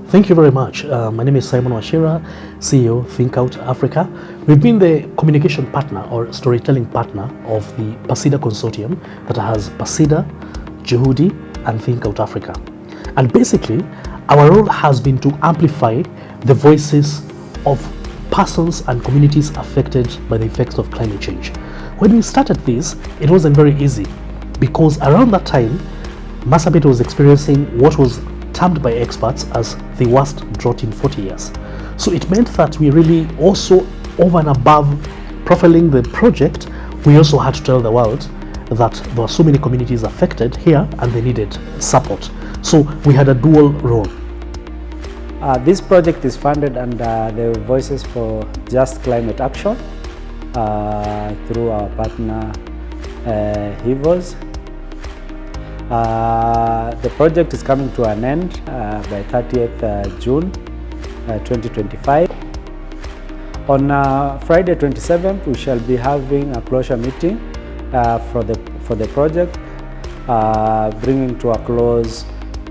Thank you very much. My name is Simon Wachira, CEO Thinkout Africa. We've been the communication partner or storytelling partner of the PACIDA consortium that has PACIDA, Juhudi, and Thinkout Africa. And basically, our role has been to amplify the voices of persons and communities affected by the effects of climate change. When we started this, it wasn't very easy because around that time, Marsabit was experiencing what was termed by experts as the worst drought in 40 years. So it meant that we really also, over and above profiling the project, we also had to tell the world that there were so many communities affected here and they needed support. So we had a dual role. This project is funded under the Voices for Just Climate Action through our partner HIVOS. The project is coming to an end by 30th June 2025. On Friday 27th, we shall be having a closure meeting for the project, bringing to a close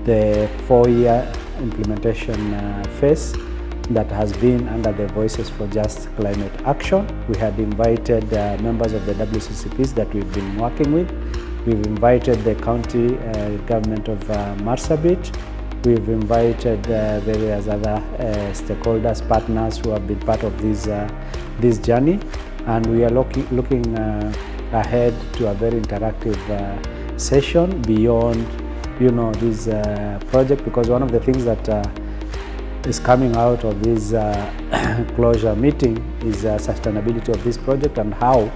the 4-year implementation phase that has been under the Voices for Just Climate Action. We had invited members of the WCCPs that we've been working with. We've invited the county government of Marsabit. We've invited various other stakeholders, partners who have been part of this journey, and we are looking ahead to a very interactive session beyond, this project, because one of the things that is coming out of this closure meeting is sustainability of this project and how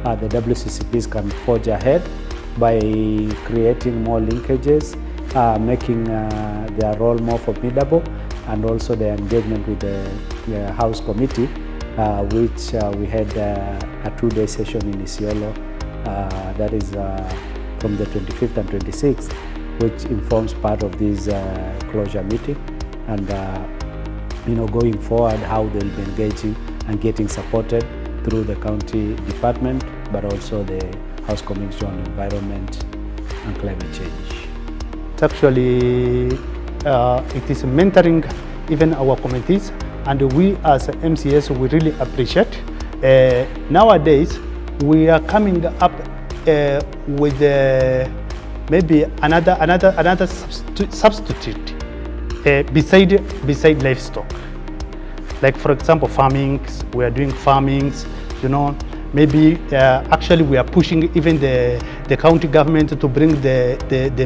the WCCPs can forge ahead by creating more linkages, making their role more formidable, and also the engagement with the House Committee, which we had a 2-day session in Isiolo, that is from the 25th and 26th, which informs part of this closure meeting, and going forward how they'll be engaging and getting supported through the county department, but also the House Committee on Environment and Climate Change. Actually, it is mentoring even our committees, and we as MCS, we really appreciate. Nowadays, we are coming up with maybe another substitute beside livestock. Like for example, farmings. We are doing farmings, Maybe actually we are pushing even the county government to bring the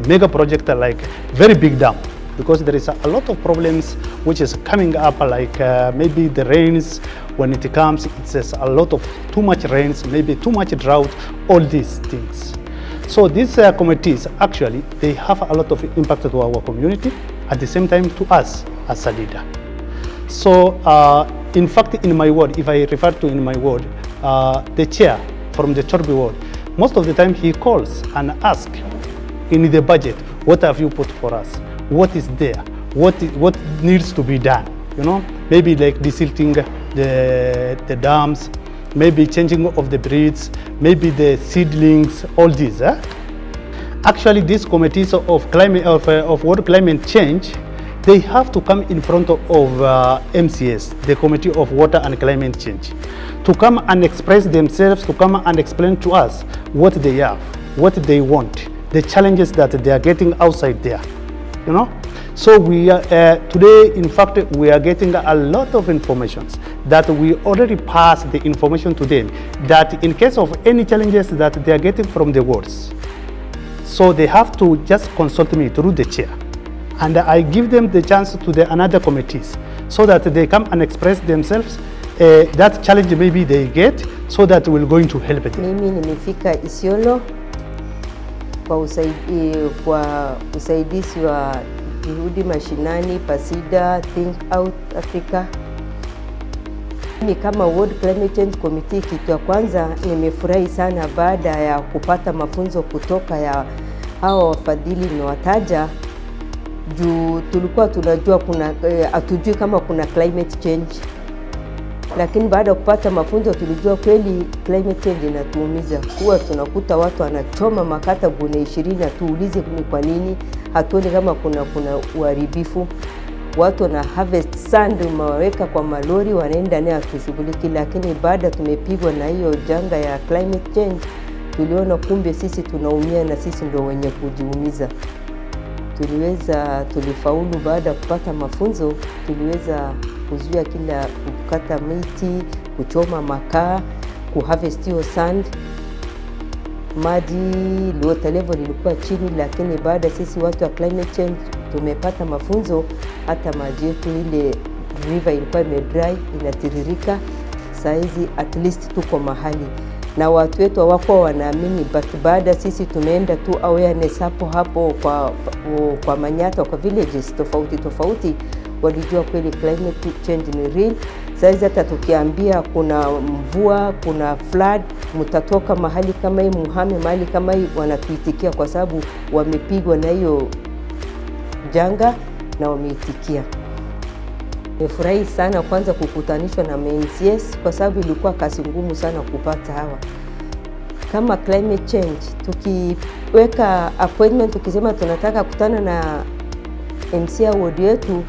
mega project like very big dam, because there is a lot of problems which is coming up, like maybe the rains, when it comes, it's a lot of too much rains, maybe too much drought, all these things. So these committees actually, they have a lot of impact to our community, at the same time to us as a leader. So in fact, in my ward, if I refer to in my ward, the chair from the Chorbi ward, most of the time he calls and asks in the budget, what have you put for us? What is there? What needs to be done? Maybe like desilting the dams, maybe changing of the breeds, maybe the seedlings, all these. Actually, these committees of climate of world climate change, they have to come in front of MCS, the Committee of Water and Climate Change, to come and express themselves, to come and explain to us what they have, what they want, the challenges that they are getting outside there, So we are, today, in fact, we are getting a lot of information that we already passed the information to them, that in case of any challenges that they are getting from the wards, so they have to just consult me through the chair. And I give them the chance to the another committees so that they come and express themselves that challenge maybe they get, so that we're going to help them. Mimi nimefika Isiolo kwa usaidizi wa Juhudi, Mashinani, PACIDA, Thinkout Africa. Mimi kama World Climate Change Committee, kitu ya kwanza nimefurahi sana baada ya kupata mafunzo kutoka ya hao wafadhili nimewataja. Juu tulikuwa tunajua hatujui kama kuna climate change, lakini baada ya kupata mafunzo tulijua kweli climate change inatuumiza. Kuwa tunakuta watu wanachoma makata gune 20 na tuulize ni kwa nini, hatuoni kama kuna uharibifu. watu wana harvest sand, umeweka kwa malori, wanaenda nayo tushughuliki. Lakini baada tumepigwa na hiyo janga ya climate change, tuliona kumbe sisi tunaumia na sisi ndio wenye kujiumiza. Tulifaulu baada ya kupata mafunzo, tuliweza kuzuia kila kukata miti, kuchoma makaa, kuharvest hiyo sand. Maji water level ilikuwa chini, lakini baada sisi watu wa climate change tumepata mafunzo, hata maji yetu ile river ilikuwa imedry, inatiririka. Saizi at least tuko mahali na watu wetu hawako wanaamini, but baada sisi tumeenda tu awareness hapo kwa Manyata, kwa villages tofauti, walijua kweli climate change ni real. Saizi hata tukiambia kuna mvua, kuna flood, mtatoka mahali kama hii, muhame mahali kama hii, wanatuitikia kwa sababu wamepigwa na hiyo janga na wameitikia. Nimefurahi sana kwanza kukutanishwa na MCAs kwa sababu ilikuwa kazi ngumu sana kupata hawa. Kama climate change, tukiweka appointment, tukisema tunataka kutana na Mca-Ward yetu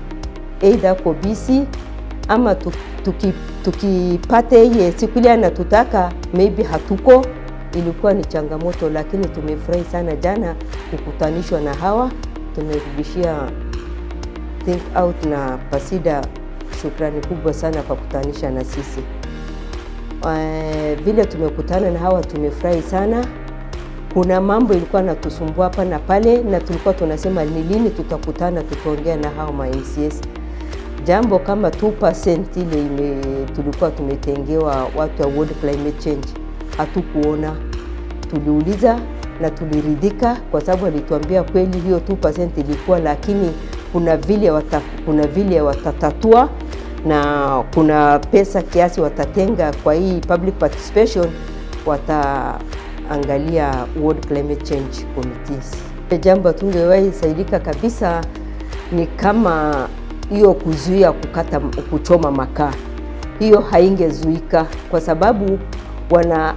either kwa BC ama tukipata yeye siku ile anatutaka maybe hatuko, ilikuwa ni changamoto. Lakini tumefurahi sana jana kukutanishwa na hawa. Tumerudishia Thinkout na PACIDA shukrani kubwa sana kwa kutanisha na sisi. Vile tumekutana na hawa tumefurahi sana. Kuna mambo ilikuwa natusumbua hapa na pale, na tulikuwa tunasema ni lini tutakutana tutaongea na hawa MCAs. Jambo kama 2% ile tulikuwa tumetengewa watu wa World Climate Change hatukuona. Tuliuliza na tuliridhika kwa sababu alituambia kweli hiyo 2% ilikuwa, lakini kuna vile watatatua na kuna pesa kiasi watatenga kwa hii public participation, wataangalia World Climate Change Committees. Jambo tungewahi saidika kabisa ni kama hiyo kuzuia kuchoma makaa. Hiyo haingezuika kwa sababu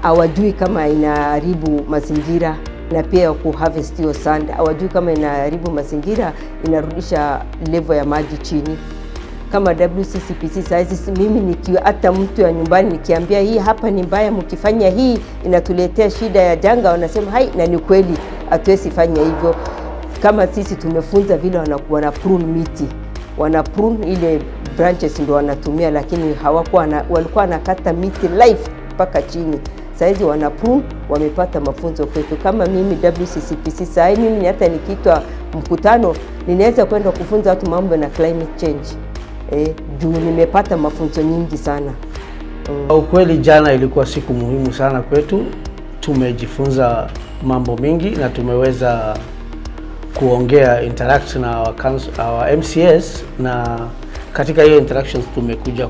hawajui kama inaharibu mazingira, na pia kuharvest hiyo sand hawajui kama inaharibu mazingira, inarudisha level ya maji chini. Kama WCCPC saizi mimi nikiwa hata mtu ya nyumbani nikiambia hii hapa ni mbaya, mkifanya hii inatuletea shida ya janga, wanasema hai, na ni kweli hatuwezi fanya hivyo. Kama sisi tumefunza vile wana prune miti, wana prune ile branches ndio wanatumia, lakini walikuwa wanakata miti live mpaka chini. Saizi wana prune, wamepata mafunzo kwetu. Kama mimi WCCPC saizi mimi hata nikiitwa mkutano ninaweza kwenda kufunza watu mambo na climate change. Juu nimepata mafunzo nyingi sana. Ukweli jana ilikuwa siku muhimu sana kwetu. Tumejifunza mambo mengi na tumeweza kuongea interact na our MCAs, na katika hiyo interactions tumekuja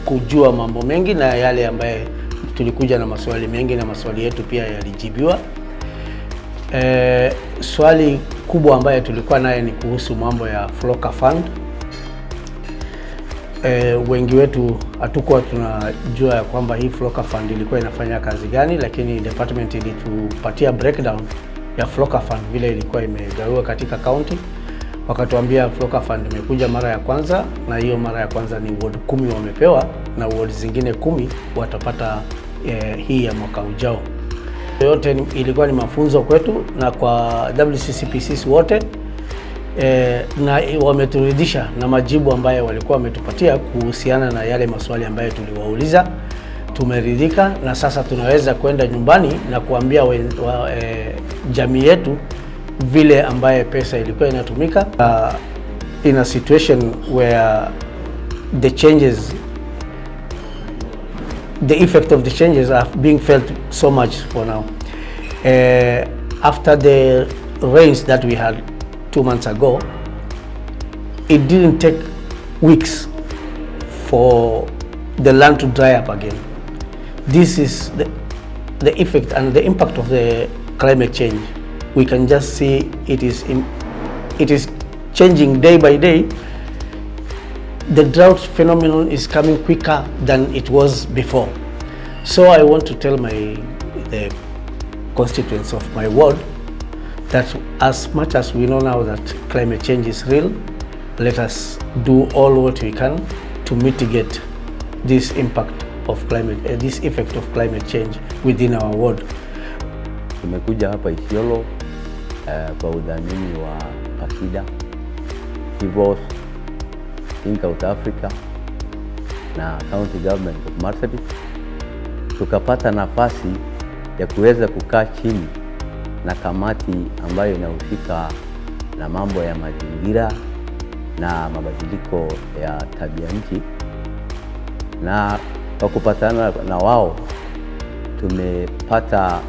kujua mambo mengi, na yale ambaye tulikuja na maswali mengi na maswali yetu pia yalijibiwa. Swali kubwa ambaye tulikuwa naye ni kuhusu mambo ya Floka Fund. Wengi wetu hatukuwa tunajua ya kwamba hii Floka Fund ilikuwa inafanya kazi gani, lakini department ilitupatia breakdown ya Floka Fund vile ilikuwa imegawiwa katika county. Wakatuambia Floka Fund imekuja mara ya kwanza, na hiyo mara ya kwanza ni ward 10 wamepewa, na ward zingine 10 watapata hii ya mwaka ujao. Yote ilikuwa ni mafunzo kwetu na kwa WCCPCs wote, na wameturidhisha na majibu ambayo walikuwa wametupatia kuhusiana na yale maswali ambayo tuliwauliza. Tumeridhika na sasa tunaweza kwenda nyumbani na kuambia jamii yetu vile ambaye pesa ilikuwa inatumika. In a situation where the effect of the changes are being felt so much for now. After the rains that we had 2 months ago, it didn't take weeks for the land to dry up again. This is the effect and the impact of the climate change. We can just see it is changing day by day. The drought phenomenon is coming quicker than it was before. So I want to tell the constituents of my ward that as much as we know now that climate change is real, let us do all what we can to mitigate this impact of climate, this effect of climate change within our ward. Tumekuja hapa Isiolo kwa udhamini wa PACIDA, Thinkout Africa na County Government of Marsabit. Tukapata nafasi ya kuweza kukaa chini na kamati ambayo inahusika na mambo ya mazingira na mabadiliko ya tabia nchi, na kwa kupatana na wao tumepata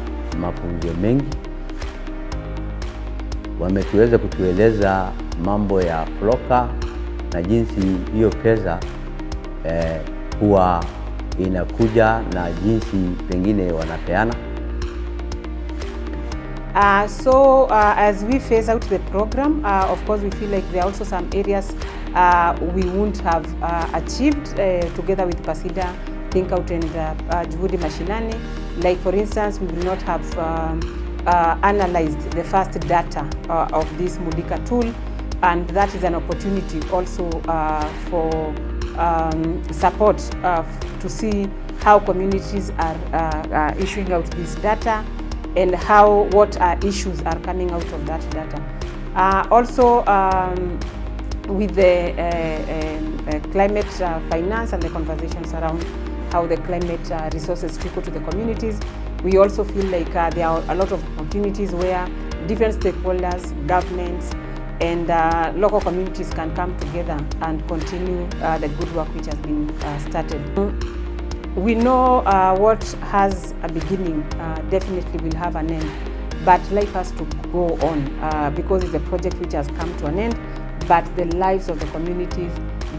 mafunzo mengi. Wametuweza kutueleza mambo ya floka na jinsi hiyo pesa huwa inakuja na jinsi pengine wanapeana. As we phase out the program, of course we feel like there are also some areas we wouldn't have achieved together with PACIDA, Thinkout and Juhudi Mashinani. Like for instance, we will not have analyzed the first data of this Mulika tool, and that is an opportunity also for support to see how communities are issuing out this data and what issues are coming out of that data. Also, with the climate finance and the conversations around how the climate resources trickle to the communities, we also feel like there are a lot of opportunities where different stakeholders, governments, and local communities can come together and continue the good work which has been started. We know what has a beginning definitely will have an end, but life has to go on because it's a project which has come to an end, but the lives of the communities,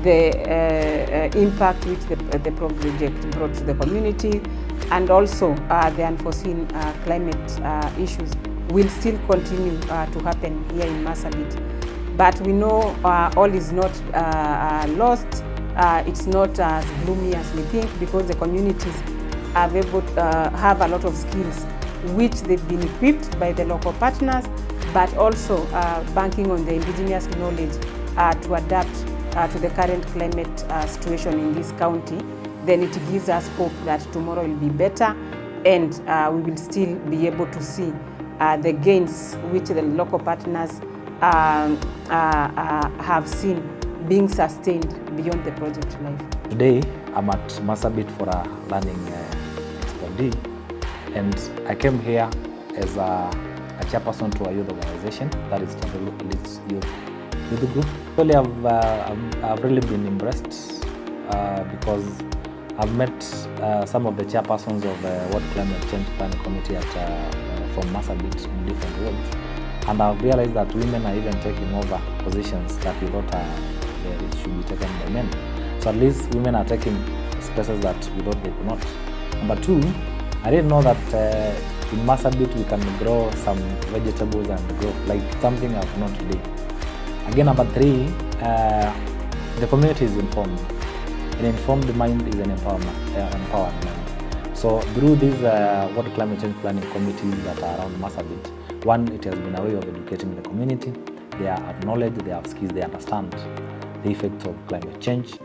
the impact which the project brought to the community, and also the unforeseen climate issues will still continue to happen here in Marsabit. But we know all is not lost. It's not as gloomy as we think, because the communities have a lot of skills which they've been equipped by the local partners, but also banking on the indigenous knowledge to adapt to the current climate situation in this county. Then it gives us hope that tomorrow will be better, and we will still be able to see the gains which the local partners have seen being sustained beyond the project life. Today, I'm at Marsabit for a learning expo, and I came here as a chairperson to a youth organization, that is the youth group. Actually, I've really been impressed because I've met some of the chairpersons of the Ward Climate Change Planning Committee from Marsabit in different wards, and I've realized that women are even taking over positions that we thought it should be taken by men. So at least women are taking spaces that we thought they could not. Number two, I didn't know that in Marsabit we can grow some vegetables and grow like something I've not today. Again, number three, the community is informed. An informed mind is an empowered mind. So through these Ward Climate Change Planning Committees that are around Marsabit, one, it has been a way of educating the community. They have knowledge, they have skills, they understand the effects of climate change.